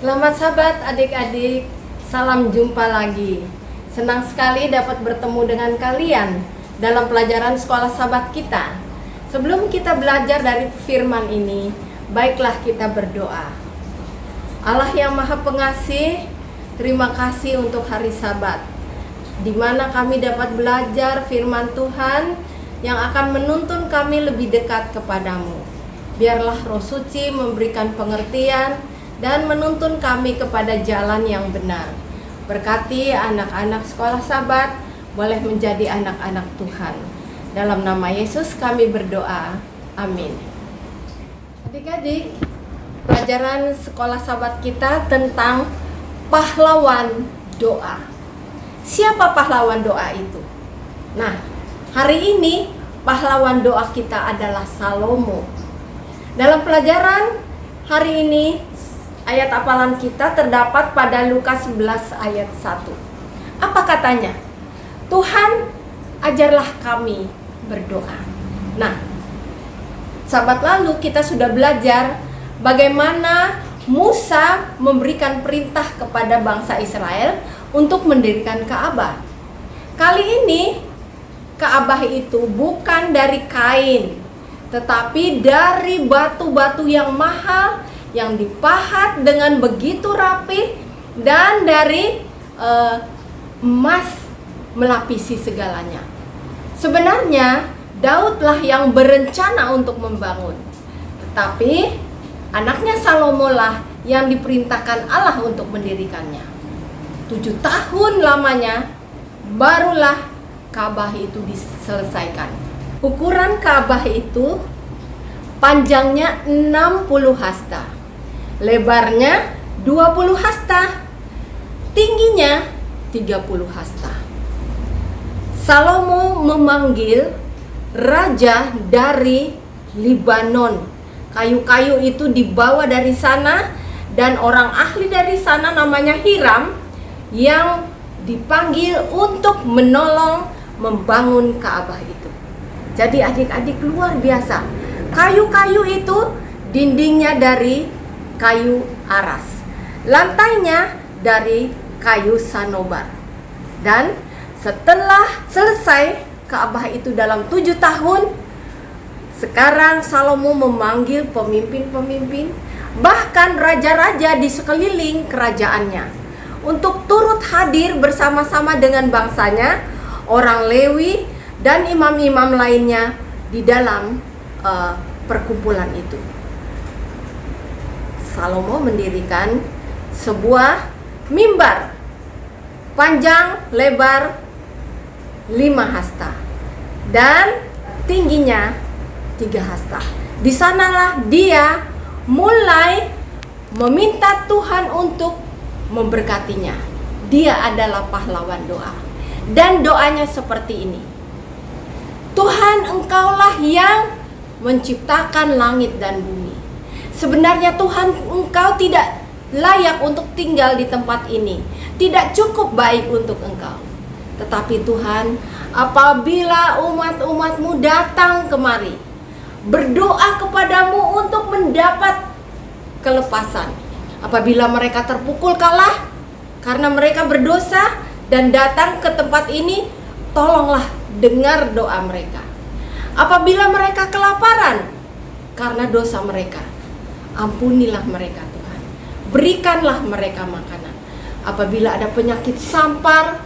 Selamat sahabat adik-adik, salam jumpa lagi. Senang sekali dapat bertemu dengan kalian dalam pelajaran sekolah sahabat kita. Sebelum kita belajar dari firman ini, baiklah kita berdoa. Allah yang Maha Pengasih, terima kasih untuk hari Sabat, di mana kami dapat belajar firman Tuhan yang akan menuntun kami lebih dekat kepadamu. Biarlah Roh Suci memberikan pengertian dan menuntun kami kepada jalan yang benar. Berkati anak-anak sekolah Sabat boleh menjadi anak-anak Tuhan. Dalam nama Yesus kami berdoa. Amin. Adik-adik, pelajaran sekolah Sabat kita tentang pahlawan doa. Siapa pahlawan doa itu? Nah, hari ini pahlawan doa kita adalah Salomo. Dalam pelajaran hari ini, ayat hafalan kita terdapat pada Lukas 11 ayat 1. Apa katanya? Tuhan, ajarlah kami berdoa. Nah, sahabat, lalu kita sudah belajar bagaimana Musa memberikan perintah kepada bangsa Israel untuk mendirikan Ka'bah. Kali ini Ka'bah itu bukan dari kain, tetapi dari batu-batu yang mahal yang dipahat dengan begitu rapi, dan dari emas melapisi segalanya. Sebenarnya Daudlah yang berencana untuk membangun, tetapi anaknya Salomo lah yang diperintahkan Allah untuk mendirikannya. 7 tahun lamanya barulah Ka'bah itu diselesaikan. Ukuran Ka'bah itu panjangnya 60 hasta, lebarnya 20 hasta, tingginya 30 hasta. Salomo memanggil raja dari Libanon. Kayu-kayu itu dibawa dari sana, dan orang ahli dari sana namanya Hiram yang dipanggil untuk menolong membangun Ka'bah itu. Jadi adik-adik, luar biasa. Kayu-kayu itu dindingnya dari kayu aras, lantainya dari kayu sanobar. Dan setelah selesai Ka'bah itu dalam 7 tahun, sekarang Salomo memanggil pemimpin-pemimpin, bahkan raja-raja di sekeliling kerajaannya, untuk turut hadir bersama-sama dengan bangsanya, orang Lewi dan imam-imam lainnya di dalam perkumpulan itu. Salomo mendirikan sebuah mimbar panjang lebar 5 hasta dan tingginya 3 hasta. Di sanalah dia mulai meminta Tuhan untuk memberkatinya. Dia adalah pahlawan doa, dan doanya seperti ini: Tuhan, Engkaulah yang menciptakan langit dan bumi. Sebenarnya Tuhan, Engkau tidak layak untuk tinggal di tempat ini, tidak cukup baik untuk Engkau. Tetapi Tuhan, apabila umat-umat-Mu datang kemari, berdoa kepadamu untuk mendapat kelepasan, apabila mereka terpukul kalah karena mereka berdosa dan datang ke tempat ini, tolonglah dengar doa mereka. Apabila mereka kelaparan karena dosa mereka, ampunilah mereka Tuhan. Berikanlah mereka makanan. Apabila ada penyakit sampar,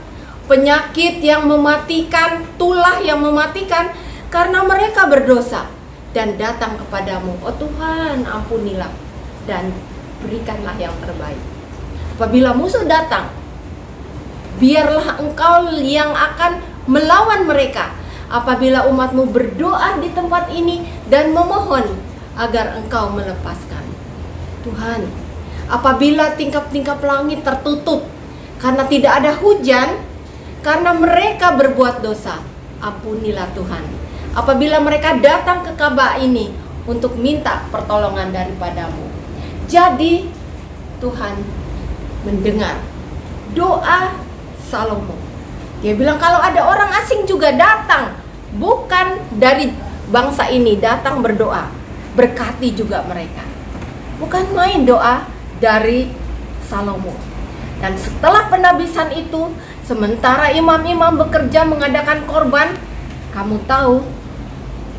penyakit yang mematikan, tulah yang mematikan karena mereka berdosa dan datang kepadamu, oh Tuhan, ampunilah dan berikanlah yang terbaik. Apabila musuh datang, biarlah Engkau yang akan melawan mereka. Apabila umat-Mu berdoa di tempat ini dan memohon agar Engkau melepaskan. Tuhan, apabila tingkap-tingkap langit tertutup karena tidak ada hujan, karena mereka berbuat dosa, ampunilah Tuhan. Apabila mereka datang ke Ka'bah ini untuk minta pertolongan daripada-Mu. Jadi Tuhan mendengar doa Salomo. Dia bilang kalau ada orang asing juga datang, bukan dari bangsa ini, datang berdoa, berkati juga mereka. Bukan main doa dari Salomo. Dan setelah penabisan itu, sementara imam-imam bekerja mengadakan korban, kamu tahu,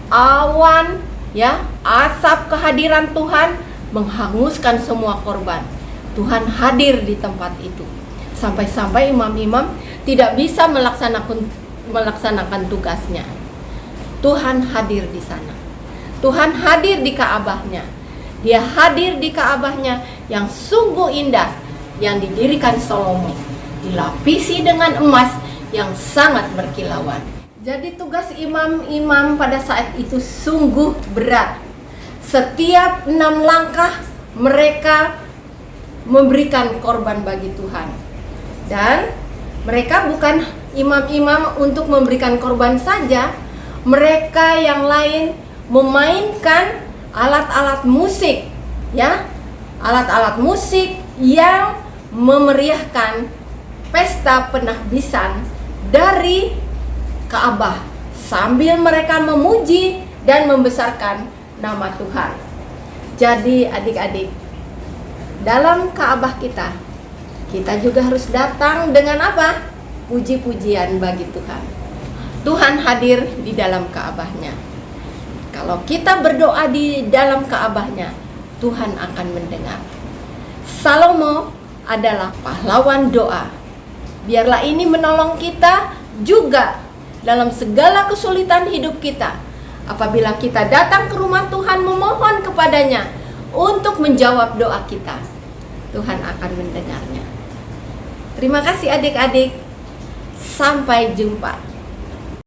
awan ya, asap kehadiran Tuhan menghanguskan semua korban. Tuhan hadir di tempat itu. Sampai-sampai imam-imam tidak bisa melaksanakan tugasnya. Tuhan hadir di sana. Tuhan hadir di Ka'bahnya. Dia hadir di Ka'bahnya yang sungguh indah, yang didirikan Salomo, dilapisi dengan emas yang sangat berkilauan. Jadi tugas imam-imam pada saat itu sungguh berat. Setiap 6 langkah mereka memberikan korban bagi Tuhan. Dan mereka bukan imam-imam untuk memberikan korban saja. Mereka yang lain memainkan alat-alat musik, ya, alat-alat musik yang memeriahkan pesta penahbisan dari Ka'bah sambil mereka memuji dan membesarkan nama Tuhan. Jadi adik-adik, dalam Ka'bah kita juga harus datang dengan apa? Puji-pujian bagi Tuhan. Tuhan hadir di dalam Ka'bahnya. Kalau kita berdoa di dalam Ka'bahnya, Tuhan akan mendengar. Salomo adalah pahlawan doa. Biarlah ini menolong kita juga dalam segala kesulitan hidup kita. Apabila kita datang ke rumah Tuhan memohon kepadanya untuk menjawab doa kita, Tuhan akan mendengarnya. Terima kasih adik-adik. Sampai jumpa.